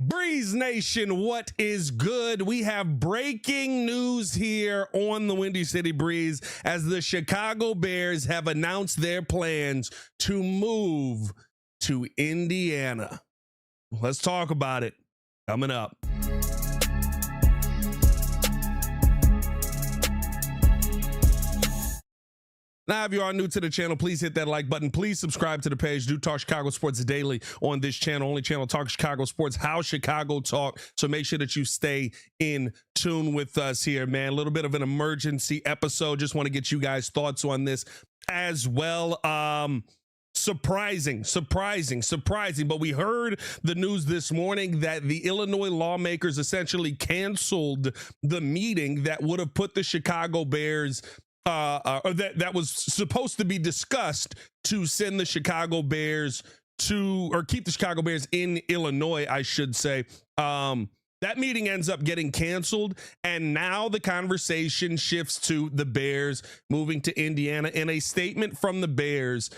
Breeze Nation, what is good? We have breaking news here on the Windy City Breeze as the Chicago Bears have announced their plans to move to Indiana. Let's talk about it. Coming up. Now, if you are new to the channel, please hit that like button. Please subscribe to the page. Do talk Chicago sports daily on this channel. Only channel talk Chicago sports, how Chicago talk. So make sure that you stay in tune with us here, man. A little bit of an emergency episode. Just want to get you guys' thoughts on this as well. Surprising. But we heard the news this morning that the Illinois lawmakers essentially canceled the meeting that would have put the Chicago Bears or that was supposed to be discussed to send the Chicago Bears to, or keep the Chicago Bears in Illinois, I should say. That meeting ends up getting canceled, and now the conversation shifts to the Bears moving to Indiana. In a statement from the Bears,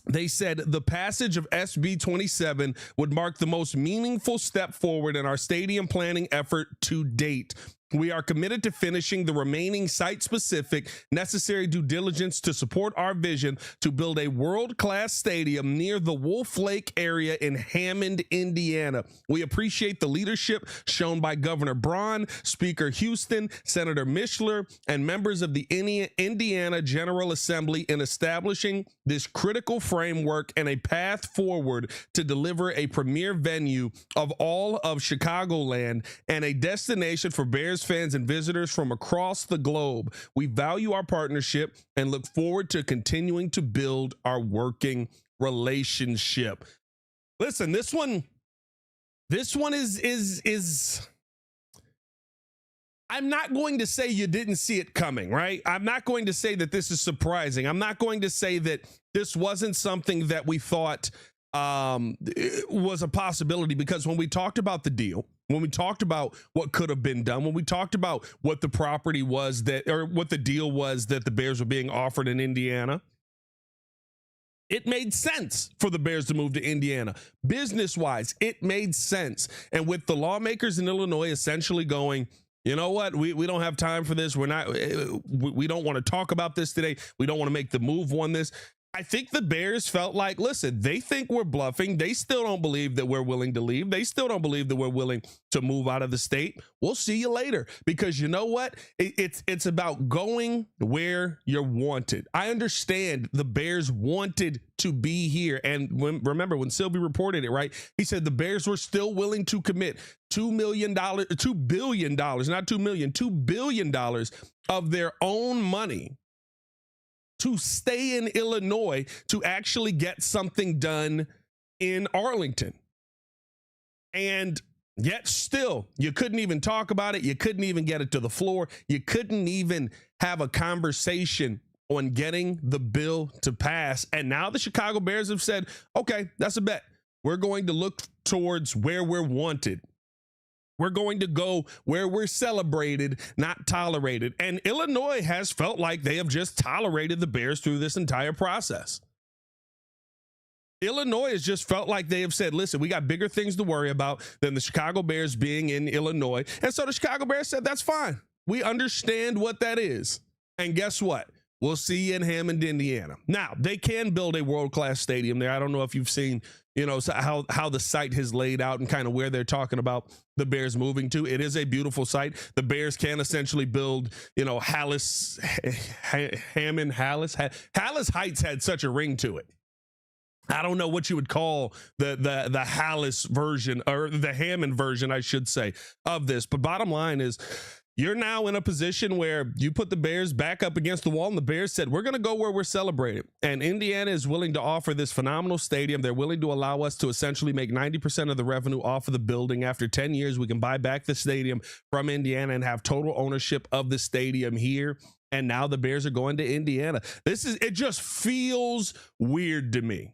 they said the passage of SB 27 would mark the most meaningful step forward in our stadium planning effort to date. We are committed to finishing the remaining site-specific necessary due diligence to support our vision to build a world-class stadium near the Wolf Lake area in Hammond, Indiana. We appreciate the leadership shown by Governor Braun, Speaker Houston, Senator Mishler, and members of the Indiana General Assembly in establishing this critical framework and a path forward to deliver a premier venue of all of Chicagoland and a destination for Bears fans and visitors from across the globe. We value our partnership and look forward to continuing to build our working relationship. Listen, this one is I'm not going to say you didn't see it coming, right? I'm not going to say that this is surprising. I'm not going to say that this wasn't something that we thought was a possibility, because when we talked about the deal, when we talked about what could have been done, when we talked about what the property was that, or what the deal was that the Bears were being offered in Indiana, it made sense for the Bears to move to Indiana. Business-wise, it made sense. And with the lawmakers in Illinois essentially going, you know what, we don't have time for this. We don't want to talk about this today. We don't want to make the move on this. I think the Bears felt like, listen, they think we're bluffing. They still don't believe that we're willing to leave. They still don't believe that we're willing to move out of the state. We'll see you later, because you know what? It's about going where you're wanted. I understand the Bears wanted to be here. And remember when Sylvie reported it, right? He said the Bears were still willing to commit $2 billion, not $2 million, $2 billion of their own money to stay in Illinois to actually get something done in Arlington. And yet still, you couldn't even talk about it. You couldn't even get it to the floor. You couldn't even have a conversation on getting the bill to pass. And now the Chicago Bears have said, okay, that's a bet. We're going to look towards where we're wanted. We're going to go where we're celebrated, not tolerated. And Illinois has felt like they have just tolerated the Bears through this entire process. Illinois has just felt like they have said, listen, we got bigger things to worry about than the Chicago Bears being in Illinois. And so the Chicago Bears said, that's fine. We understand what that is. And guess what? We'll see you in Hammond, Indiana. Now, they can build a world-class stadium there. I don't know if you've seen, how the site has laid out and kind of where they're talking about the Bears moving to. It is a beautiful site. The Bears can essentially build, Hallis Heights had such a ring to it. I don't know what you would call the Hallis version, or the Hammond version, I should say, of this. But bottom line is, you're now in a position where you put the Bears back up against the wall, and the Bears said, we're going to go where we're celebrated. And Indiana is willing to offer this phenomenal stadium. They're willing to allow us to essentially make 90% of the revenue off of the building. After 10 years, we can buy back the stadium from Indiana and have total ownership of the stadium here. And now the Bears are going to Indiana. It just feels weird to me.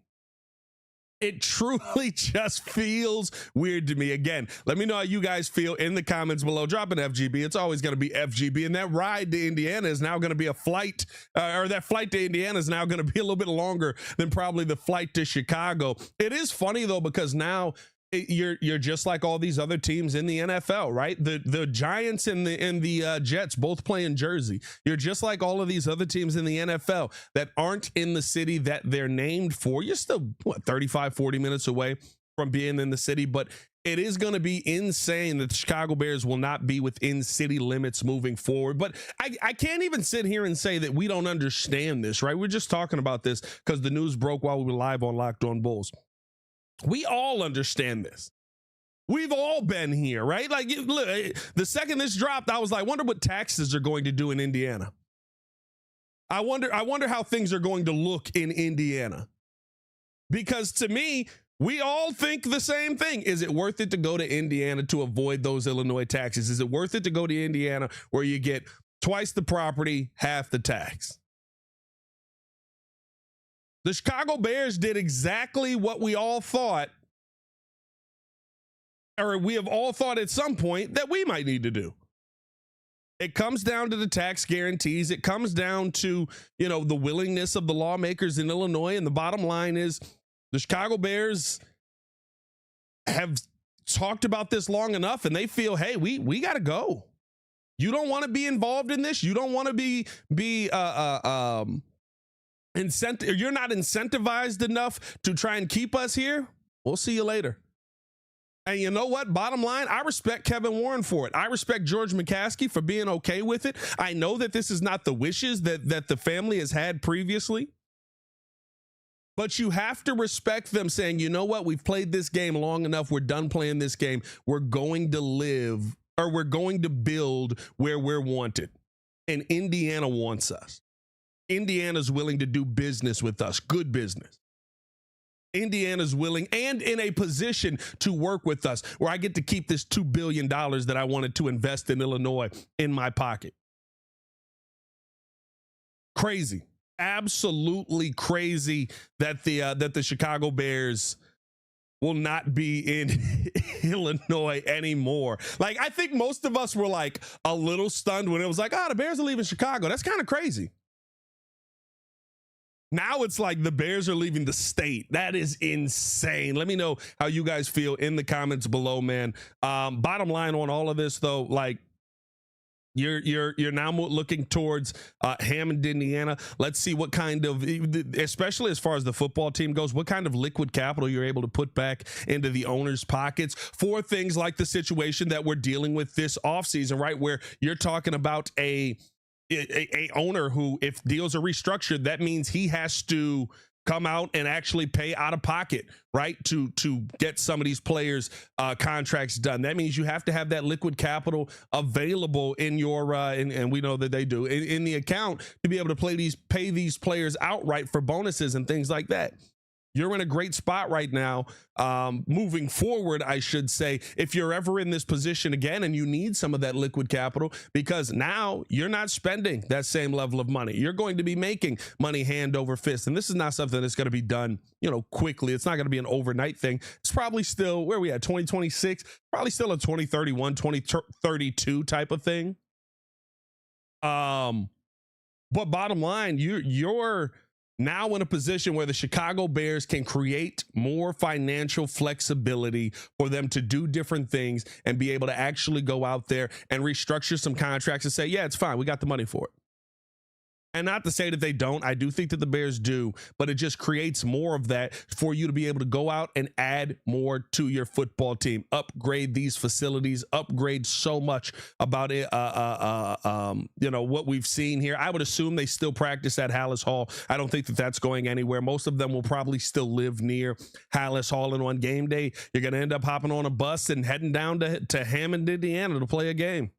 It truly just feels weird to me. Again, let me know how you guys feel in the comments below. Drop an FGB. It's always going to be FGB. And that ride to Indiana is now going to be a flight, or that flight to Indiana is now going to be a little bit longer than probably the flight to Chicago. It is funny, though, because now you're just like all these other teams in the NFL, right? The Giants and the Jets both play in Jersey. You're just like all of these other teams in the NFL that aren't in the city that they're named for. You're still 35, 40 minutes away from being in the city, but it is going to be insane that the Chicago Bears will not be within city limits moving forward. But I can't even sit here and say that we don't understand this, right? We're just talking about this because the news broke while we were live on Locked On Bulls. We all understand this. We've all been here, right? Like, look, the second this dropped, I was like, I wonder what taxes are going to do in Indiana. I wonder how things are going to look in Indiana. Because to me, we all think the same thing. Is it worth it to go to Indiana to avoid those Illinois taxes? Is it worth it to go to Indiana where you get twice the property, half the tax? The Chicago Bears did exactly what we all thought, or we have all thought at some point that we might need to do. It comes down to the tax guarantees. It comes down to, the willingness of the lawmakers in Illinois. And the bottom line is the Chicago Bears have talked about this long enough and they feel, hey, we got to go. You don't want to be involved in this. You don't want to be you're not incentivized enough to try and keep us here. We'll see you later. And you know what? Bottom line, I respect Kevin Warren for it. I respect George McCaskey for being okay with it. I know that this is not the wishes that the family has had previously. But you have to respect them saying, you know what? We've played this game long enough. We're done playing this game. We're going to live, or we're going to build where we're wanted. And Indiana wants us. Indiana's willing to do business with us, good business. Indiana's willing and in a position to work with us where I get to keep this $2 billion that I wanted to invest in Illinois in my pocket. Crazy. Absolutely crazy that the Chicago Bears will not be in Illinois anymore. Like, I think most of us were like a little stunned when it was like, the Bears are leaving Chicago. That's kind of crazy. Now it's like the Bears are leaving the state. That is insane. Let me know how you guys feel in the comments below, man. Bottom line on all of this, though, like, you're now looking towards Hammond, Indiana. Let's see what kind of, especially as far as the football team goes, what kind of liquid capital you're able to put back into the owner's pockets for things like the situation that we're dealing with this offseason, right? Where you're talking about a owner who, if deals are restructured, that means he has to come out and actually pay out of pocket, right, to get some of these players contracts done. That means you have to have that liquid capital available in your and we know that they do in the account to be able to pay these players outright for bonuses and things like that. You're in a great spot right now. Moving forward, I should say, if you're ever in this position again and you need some of that liquid capital, because now you're not spending that same level of money. You're going to be making money hand over fist. And this is not something that's going to be done, quickly. It's not going to be an overnight thing. It's probably still, where are we at, 2026? Probably still a 2031, 2032 type of thing. But bottom line, you're now in a position where the Chicago Bears can create more financial flexibility for them to do different things and be able to actually go out there and restructure some contracts and say, yeah, it's fine. We got the money for it. And not to say that they don't. I do think that the Bears do, but it just creates more of that for you to be able to go out and add more to your football team, upgrade these facilities, upgrade so much about it. What we've seen here. I would assume they still practice at Hallis Hall. I don't think that that's going anywhere. Most of them will probably still live near Hallis Hall, and on game day, you're going to end up hopping on a bus and heading down to Hammond, Indiana to play a game.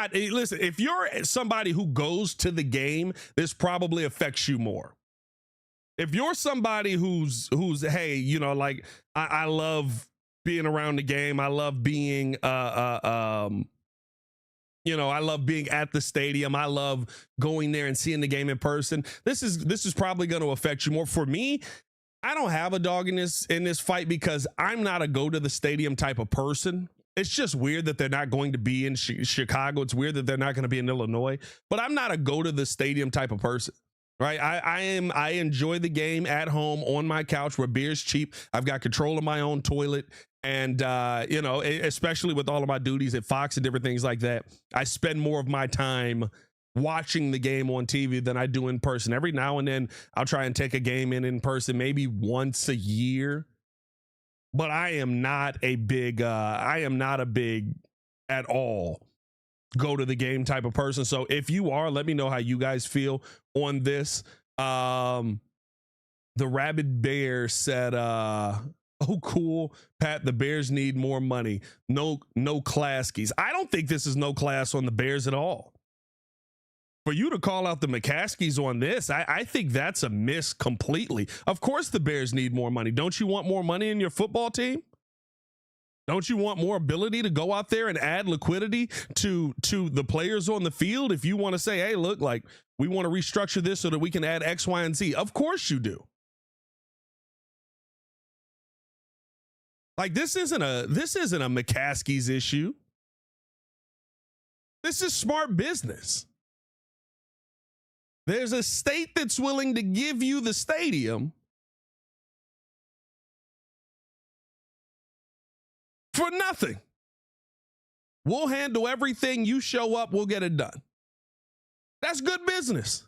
Listen, if you're somebody who goes to the game, this probably affects you more. If you're somebody who's hey, like I love being around the game. I love being I love being at the stadium. I love going there and seeing the game in person. This is probably going to affect you more. For me, I don't have a dog in this fight because I'm not a go to the stadium type of person. It's just weird that they're not going to be in Chicago. It's weird that they're not going to be in Illinois, but I'm not a go to the stadium type of person, right? I enjoy the game at home on my couch where beer's cheap. I've got control of my own toilet. And, especially with all of my duties at Fox and different things like that, I spend more of my time watching the game on TV than I do in person. Every now and then I'll try and take a game in person, maybe once a year. But I am not a big at all go to the game type of person. So if you are, let me know how you guys feel on this. The Rabid Bear said, oh, cool, Pat, the Bears need more money. No class keys. I don't think this is no class on the Bears at all. For you to call out the McCaskies on this, I think that's a miss completely. Of course the Bears need more money. Don't you want more money in your football team? Don't you want more ability to go out there and add liquidity to the players on the field? If you want to say, hey, look, like we want to restructure this so that we can add X, Y, and Z. Of course you do. Like this isn't a McCaskey's issue. This is smart business. There's a state that's willing to give you the stadium for nothing. We'll handle everything. You show up, we'll get it done. That's good business.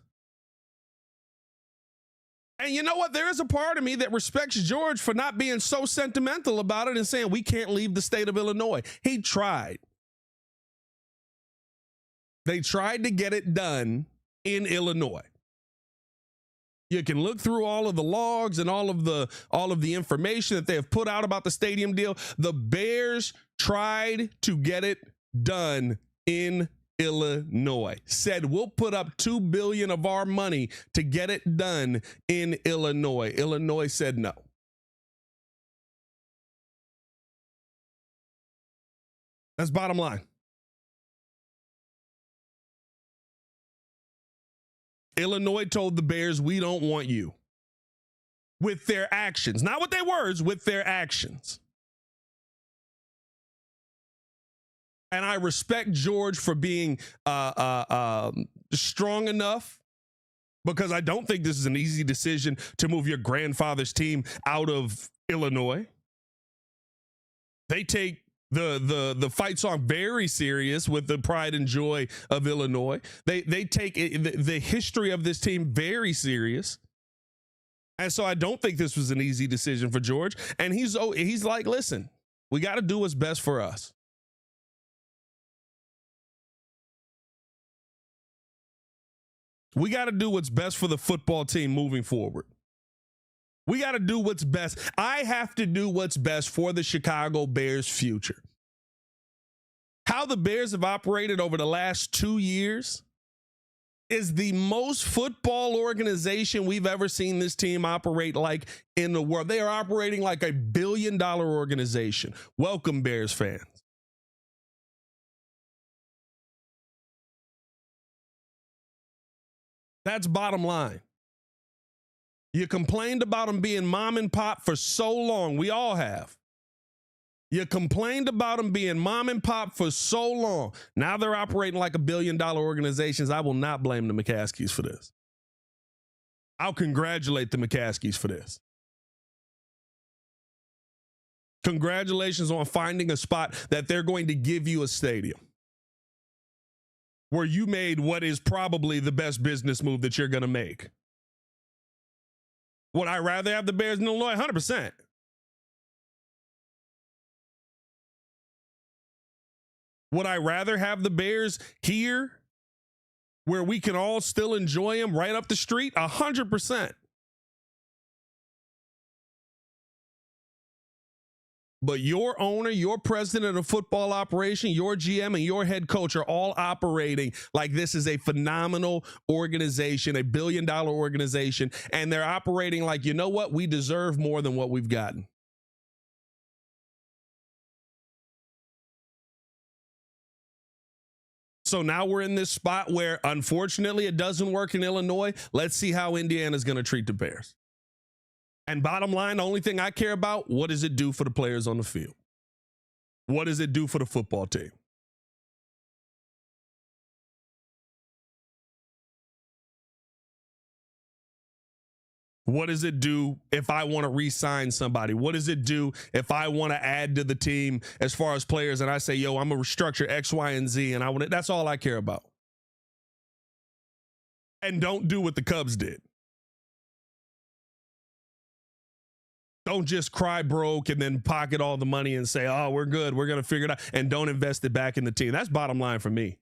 And you know what? There is a part of me that respects George for not being so sentimental about it and saying we can't leave the state of Illinois. He tried. They tried to get it done in Illinois. You can look through all of the logs and all of the information that they have put out about the stadium deal. The Bears tried to get it done in Illinois. Said we'll put up $2 billion of our money to get it done in Illinois. Illinois said no. That's bottom line. Illinois told the Bears, we don't want you. With their actions. Not with their words, with their actions. And I respect George for being strong enough, because I don't think this is an easy decision to move your grandfather's team out of Illinois. They take the fight song very serious with the pride and joy of Illinois. They take the history of this team very serious. And so I don't think this was an easy decision for George. And he's like, listen, we got to do what's best for us. We got to do what's best for the football team moving forward. We got to do what's best. I have to do what's best for the Chicago Bears' future. How the Bears have operated over the last 2 years is the most football organization we've ever seen this team operate like in the world. They are operating like $1 billion organization. Welcome, Bears fans. That's bottom line. You complained about them being mom and pop for so long. We all have. You complained about them being mom and pop for so long. Now they're operating like $1 billion organizations. I will not blame the McCaskies for this. I'll congratulate the McCaskies for this. Congratulations on finding a spot that they're going to give you a stadium where you made what is probably the best business move that you're going to make. Would I rather have the Bears in Illinois? 100%. Would I rather have the Bears here where we can all still enjoy them right up the street? 100%. But your owner, your president of football operation, your GM, and your head coach are all operating like this is a phenomenal organization, $1 billion organization, and they're operating like, you know what, we deserve more than what we've gotten. So now we're in this spot where, unfortunately, it doesn't work in Illinois. Let's see how Indiana's going to treat the Bears. And bottom line, the only thing I care about, what does it do for the players on the field? What does it do for the football team? What does it do if I want to re-sign somebody? What does it do if I want to add to the team as far as players and I say, yo, I'm going to restructure X, Y, and Z, and I want it. That's all I care about. And don't do what the Cubs did. Don't just cry broke and then pocket all the money and say, oh, we're good, we're going to figure it out, and don't invest it back in the team. That's bottom line for me.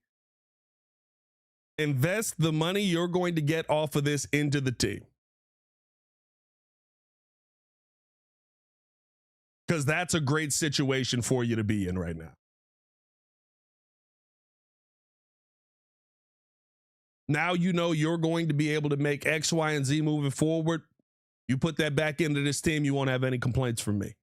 Invest the money you're going to get off of this into the team. Because that's a great situation for you to be in right now. Now you know you're going to be able to make X, Y, and Z moving forward. You put that back into this team, you won't have any complaints from me.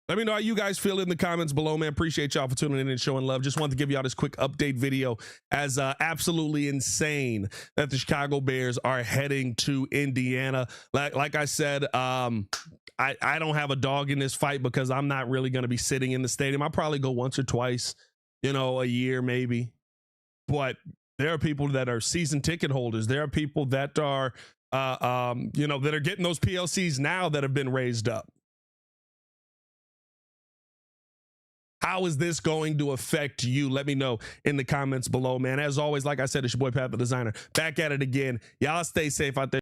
Let me know how you guys feel in the comments below, man. Appreciate y'all for tuning in and showing love. Just wanted to give y'all this quick update video as absolutely insane that the Chicago Bears are heading to Indiana. Like I said, I don't have a dog in this fight because I'm not really going to be sitting in the stadium. I'll probably go once or twice, a year maybe. But there are people that are season ticket holders. There are people that are, that are getting those PLCs now that have been raised up. How is this going to affect you? Let me know in the comments below, man. As always, like I said, it's your boy Pat the Designer. Back at it again. Y'all stay safe out there.